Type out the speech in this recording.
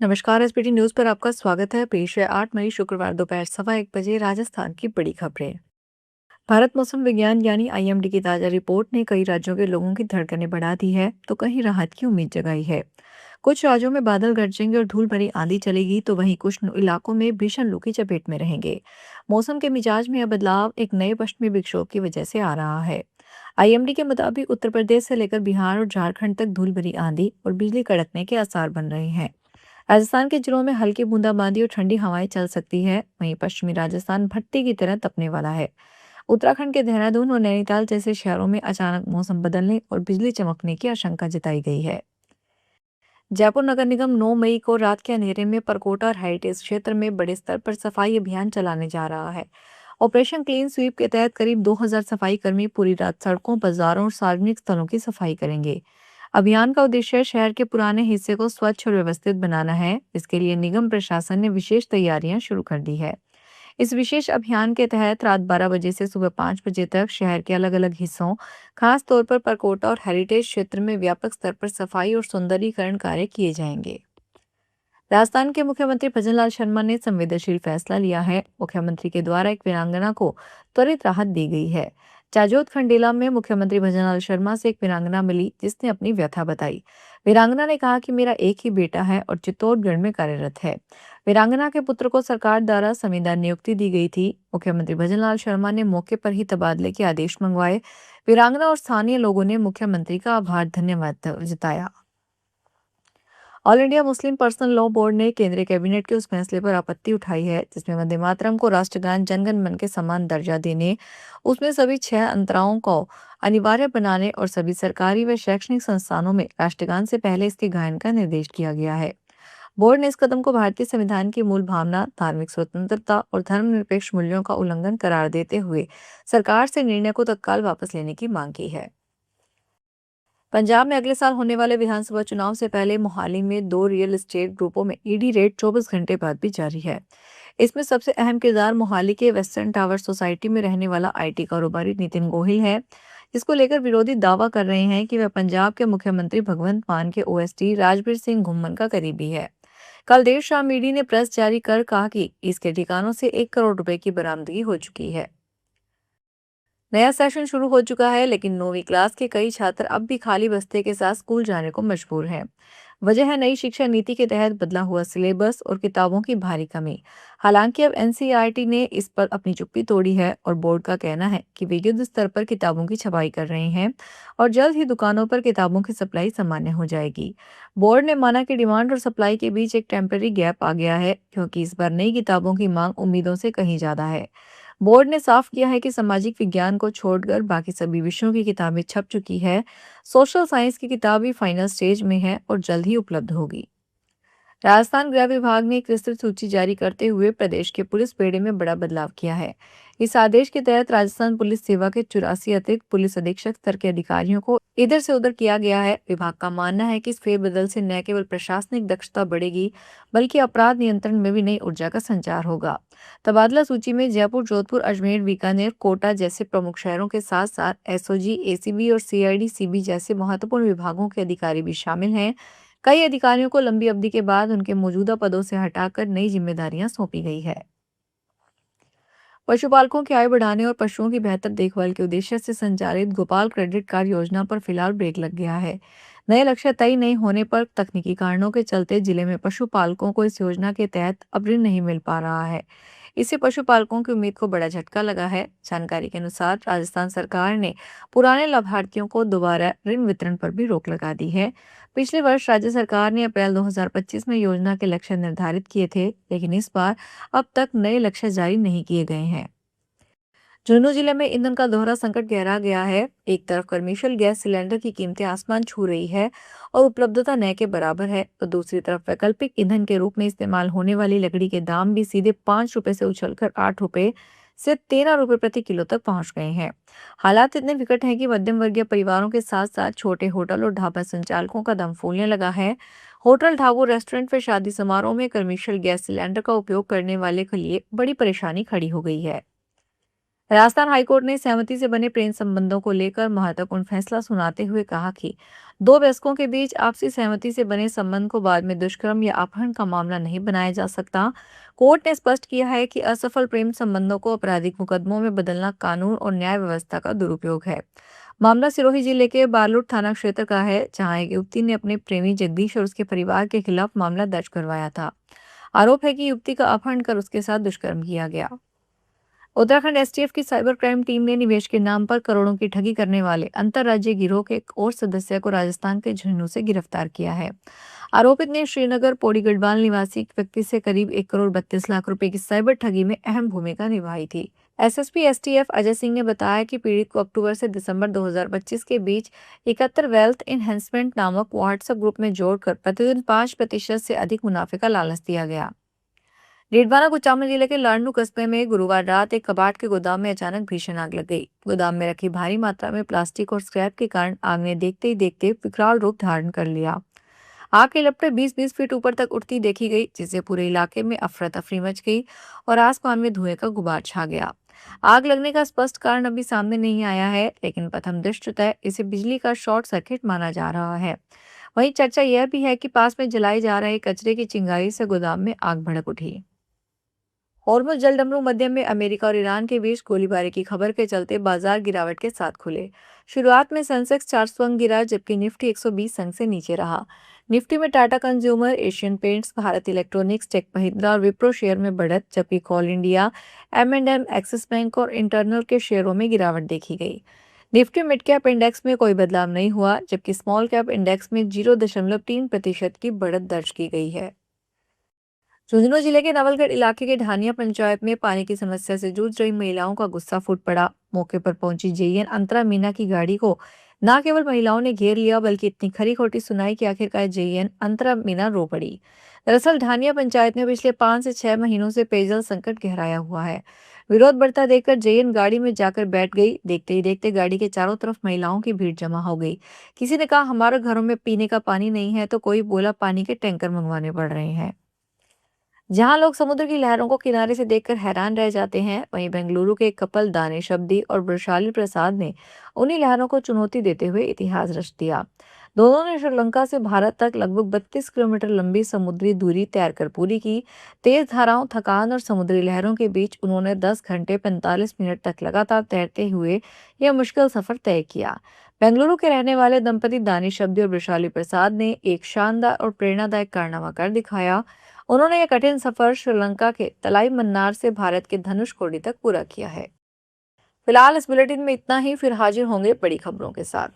नमस्कार। SPT news पर आपका स्वागत है। पेश है 8 मई शुक्रवार दोपहर 1:15 राजस्थान की बड़ी खबरें। भारत मौसम विज्ञान यानी आईएमडी की ताजा रिपोर्ट ने कई राज्यों के लोगों की धड़कनें बढ़ा दी है तो कहीं राहत की उम्मीद जगाई है। कुछ राज्यों में बादल गरजेंगे और धूल भरी आंधी चलेगी तो वहीं कुछ इलाकों में भीषण लू की चपेट में रहेंगे। मौसम के मिजाज में यह बदलाव एक नए पश्चिमी विक्षोभ की वजह से आ रहा है। आईएमडी के मुताबिक उत्तर प्रदेश से लेकर बिहार और झारखंड तक धूल भरी आंधी और बिजली कड़कने के आसार बन रहे हैं। राजस्थान के जिलों में हल्की बूंदाबांदी और ठंडी हवाएं चल सकती है। वहीं पश्चिमी राजस्थान भट्टी की तरह तपने वाला है। उत्तराखंड के देहरादून और नैनीताल जैसे शहरों में अचानक मौसम बदलने और बिजली चमकने की आशंका जताई गई है। जयपुर नगर निगम 9 मई को रात के अंधेरे में परकोटा और हेरिटेज क्षेत्र में बड़े स्तर पर सफाई अभियान चलाने जा रहा है। ऑपरेशन क्लीन स्वीप के तहत करीब 2000 सफाई कर्मी पूरी रात सड़कों, बाजारों और सार्वजनिक स्थलों की सफाई करेंगे। अभियान का उद्देश्य शहर के पुराने हिस्से को स्वच्छ और व्यवस्थित बनाना है। इसके लिए निगम प्रशासन ने विशेष तैयारियां शुरू कर दी है। इस विशेष अभियान के तहत रात 12 बजे से सुबह 5 बजे तक शहर के अलग अलग हिस्सों, खास तौर पर परकोटा और हेरिटेज क्षेत्र में व्यापक स्तर पर सफाई और सौंदर्यीकरण कार्य किए जाएंगे। राजस्थान के मुख्यमंत्री भजनलाल शर्मा ने संवेदनशील फैसला लिया है। मुख्यमंत्री के द्वारा एक वीरांगना को त्वरित राहत दी गई है। जाजोद खंडेला में मुख्यमंत्री भजनलाल शर्मा से एक वीरांगना मिली जिसने अपनी व्यथा बताई। वीरांगना ने कहा कि मेरा एक ही बेटा है और चित्तौड़गढ़ में कार्यरत है। वीरांगना के पुत्र को सरकार द्वारा संविदा नियुक्ति दी गई थी। मुख्यमंत्री भजनलाल शर्मा ने मौके पर ही तबादले के आदेश मंगवाए। वीरांगना और स्थानीय लोगों ने मुख्यमंत्री का आभार धन्यवाद जताया। All India Muslim personal law board ने केंद्रीय कैबिनेट के उस फैसले पर आपत्ति उठाई है जिसमें वंदे मातरम को राष्ट्रगान जनगण मन के समान दर्जा देने, उसमें सभी 6 अंतराओं को अनिवार्य बनाने और सभी सरकारी व शैक्षणिक संस्थानों में राष्ट्रगान से पहले इसके गायन का निर्देश किया गया है। बोर्ड ने इस कदम को भारतीय संविधान की मूल भावना, धार्मिक स्वतंत्रता और धर्मनिरपेक्ष मूल्यों का उल्लंघन करार देते हुए सरकार से निर्णय को तत्काल वापस लेने की मांग की है। पंजाब में अगले साल होने वाले विधानसभा चुनाव से पहले मोहाली में 2 रियल एस्टेट ग्रुपों में ईडी रेड 24 घंटे बाद भी जारी है। इसमें सबसे अहम किरदार मोहाली के वेस्टर्न टावर सोसाइटी में रहने वाला आईटी कारोबारी नितिन गोहिल है, जिसको लेकर विरोधी दावा कर रहे हैं कि वह पंजाब के मुख्यमंत्री भगवंत मान के ओएसडी राजबीर सिंह घुम्मन का करीबी है। कल देर शाम ईडी ने प्रेस जारी कर कहा कि इसके ठिकानों से 1 करोड़ रुपए की बरामदगी हो चुकी है। नया सेशन शुरू हो चुका है लेकिन 9वीं क्लास के कई छात्र अब भी खाली बस्ते के साथ स्कूल जाने को मजबूर हैं। वजह है नई शिक्षा नीति के तहत बदला हुआ सिलेबस और किताबों की भारी कमी। हालांकि अब एनसीईआरटी ने इस पर अपनी चुप्पी तोड़ी है और बोर्ड का कहना है कि वे युद्ध स्तर पर किताबों की छपाई कर रहे हैं और जल्द ही दुकानों पर किताबों की सप्लाई सामान्य हो जाएगी। बोर्ड ने माना कि डिमांड और सप्लाई के बीच एक टेम्पररी गैप आ गया है क्योंकि इस बार नई किताबों की मांग उम्मीदों से कहीं ज्यादा है। बोर्ड ने साफ किया है कि सामाजिक विज्ञान को छोड़कर बाकी सभी विषयों की किताबें छप चुकी है। सोशल साइंस की किताब भी फाइनल स्टेज में है और जल्द ही उपलब्ध होगी। राजस्थान गृह विभाग ने एक विस्तृत सूची जारी करते हुए प्रदेश के पुलिस बेड़े में बड़ा बदलाव किया है। इस आदेश के तहत राजस्थान पुलिस सेवा के 84 अतिरिक्त पुलिस अधीक्षक स्तर के अधिकारियों को इधर से उधर किया गया है। विभाग का मानना है कि इस फेरबदल से न केवल प्रशासनिक दक्षता बढ़ेगी बल्कि अपराध नियंत्रण में भी नई ऊर्जा का संचार होगा। तबादला सूची में जयपुर, जोधपुर, अजमेर, बीकानेर, कोटा जैसे प्रमुख शहरों के साथ साथ एसओजी, एसीबी और सीआईडी सीबी जैसे महत्वपूर्ण विभागों के अधिकारी भी शामिल हैं। कई अधिकारियों को लंबी अवधि के बाद उनके मौजूदा पदों से हटाकर नई जिम्मेदारियां सौंपी गई है। पशुपालकों की आय बढ़ाने और पशुओं की बेहतर देखभाल के उद्देश्य से संचालित गोपाल क्रेडिट कार्ड योजना पर फिलहाल ब्रेक लग गया है। नए लक्ष्य तय नहीं होने पर तकनीकी कारणों के चलते जिले में पशुपालकों को इस योजना के तहत अब ऋण नहीं मिल पा रहा है। इससे पशुपालकों की उम्मीद को बड़ा झटका लगा है। जानकारी के अनुसार राजस्थान सरकार ने पुराने लाभार्थियों को दोबारा ऋण वितरण पर भी रोक लगा दी है। पिछले वर्ष राज्य सरकार ने अप्रैल 2025 में योजना के लक्ष्य निर्धारित किए थे, लेकिन इस बार अब तक नए लक्ष्य जारी नहीं किए गए हैं। झुंझुनू जिले में ईंधन का दोहरा संकट गहरा गया है। एक तरफ कमर्शियल गैस सिलेंडर की कीमतें आसमान छू रही है और उपलब्धता न के बराबर है, तो दूसरी तरफ वैकल्पिक ईंधन के रूप में इस्तेमाल होने वाली लकड़ी के दाम भी सीधे 5 रुपए से उछलकर 8 रुपए से 13 रुपए प्रति किलो तक पहुंच गए हैं। हालात इतने विकट हैं कि मध्यम वर्गीय परिवारों के साथ साथ छोटे होटल और ढाबा संचालकों का दम फूलने लगा है। होटल, ढाबों, रेस्टोरेंट व शादी समारोह में कमर्शियल गैस सिलेंडर का उपयोग करने वाले के लिए बड़ी परेशानी खड़ी हो गई है। राजस्थान हाईकोर्ट ने सहमति से बने प्रेम संबंधों को लेकर महत्वपूर्ण फैसला सुनाते हुए कहा कि दो वयस्कों के बीच आपसी सहमति से बने संबंध को बाद में दुष्कर्म या अपहरण का मामला नहीं बनाया जा सकता। कोर्ट ने स्पष्ट किया है कि असफल प्रेम संबंधों को आपराधिक मुकदमों में बदलना कानून और न्याय व्यवस्था का दुरुपयोग है। मामला सिरोही जिले के बारलूट थाना क्षेत्र का है, जहां एक युवती ने अपने प्रेमी जगदीश और उसके परिवार के खिलाफ मामला दर्ज करवाया था। आरोप है कि युवती का अपहरण कर उसके साथ दुष्कर्म किया गया। उत्तराखंड एसटीएफ की साइबर क्राइम टीम ने निवेश के नाम पर करोड़ों की ठगी करने वाले अंतर्राज्यीय गिरोह के एक और सदस्य को राजस्थान के झुंझुनू से गिरफ्तार किया है। आरोपित ने श्रीनगर पौड़ी गढ़वाल निवासी एक व्यक्ति से करीब 1 करोड़ 32 लाख रुपए की साइबर ठगी में अहम भूमिका निभाई थी। एसएसपी एसटीएफ अजय सिंह ने बताया कि पीड़ित को अक्टूबर से दिसंबर 2025 के बीच 71 वेल्थ इनहेंसमेंट नामक व्हाट्सएप ग्रुप में जोड़कर प्रतिदिन 5% से अधिक मुनाफे का लालच दिया गया। रेडवाना कुचामन जिले के लाडनू कस्बे में गुरुवार रात एक कबाड़ के गोदाम में अचानक भीषण आग लग गई। गोदाम में रखी भारी मात्रा में प्लास्टिक और स्क्रैप के कारण आग ने देखते ही देखते विकराल रूप धारण कर लिया। आग के लपटें 20-20 फीट ऊपर तक उठती देखी गई, जिससे पूरे इलाके में अफरा तफरी मच गई और आसमान में धुएं का गुबार छा गया। आग लगने का स्पष्ट कारण अभी सामने नहीं आया है, लेकिन प्रथम दृष्टतः इसे बिजली का शॉर्ट सर्किट माना जा रहा है। वहीं चर्चा यह भी है कि पास में जलाए जा रहे कचरे की चिंगारी से गोदाम में आग भड़क उठी। हॉर्मुज़ जलडमरू मध्यम में अमेरिका और ईरान के बीच गोलीबारी की खबर के चलते बाजार गिरावट के साथ खुले। शुरुआत में सेंसेक्स 400 अंक गिरा, जबकि निफ्टी 120 अंक से नीचे रहा। निफ्टी में टाटा कंज्यूमर, एशियन पेंट्स, भारत इलेक्ट्रॉनिक्स, टेक महिंद्रा और विप्रो शेयर में बढ़त, जबकि कॉल इंडिया, M&M, एक्सिस बैंक और इंटरनल के शेयरों में गिरावट देखी गई। निफ्टी मिड कैप इंडेक्स में कोई बदलाव नहीं हुआ, जबकि स्मॉल कैप इंडेक्स में 0.3% की बढ़त दर्ज की गई है। झुंझुनू जिले के नवलगढ़ इलाके के ढानिया पंचायत में पानी की समस्या से जूझ रही महिलाओं का गुस्सा फूट पड़ा। मौके पर पहुंची जेईएन अंतरा मीना की गाड़ी को न केवल महिलाओं ने घेर लिया, बल्कि इतनी खरी खोटी सुनाई कि आखिरकार जेईएन अंतरा मीना रो पड़ी। दरअसल ढानिया पंचायत में पिछले 5 से 6 महीनों से पेयजल संकट गहराया हुआ है। विरोध बढ़ता देखकर जेईएन गाड़ी में जाकर बैठ गई। देखते ही देखते गाड़ी के चारों तरफ महिलाओं की भीड़ जमा हो गई। किसी ने कहा हमारे घरों में पीने का पानी नहीं है, तो कोई बोला पानी के टैंकर मंगवाने पड़ रहे हैं। जहां लोग समुद्र की लहरों को किनारे से देखकर हैरान रह जाते हैं, वहीं बेंगलुरु के एक कपल दानिश अब्दी और वृषाली प्रसाद ने उन्हीं लहरों को चुनौती देते हुए इतिहास रच दिया। दोनों ने श्रीलंका से भारत तक लगभग 32 किलोमीटर लंबी समुद्री दूरी तैर कर पूरी की। तेज धाराओं, थकान और समुद्री लहरों के बीच उन्होंने 10 घंटे 45 मिनट तक लगातार तैरते हुए यह मुश्किल सफर तय किया। बेंगलुरु के रहने वाले दंपति दानिश अब्दी और वृषाली प्रसाद ने एक शानदार और प्रेरणादायक कारनामा कर दिखाया। उन्होंने यह कठिन सफर श्रीलंका के तलाई मन्नार से भारत के धनुषकोडी तक पूरा किया है। फिलहाल इस बुलेटिन में इतना ही, फिर हाजिर होंगे बड़ी खबरों के साथ।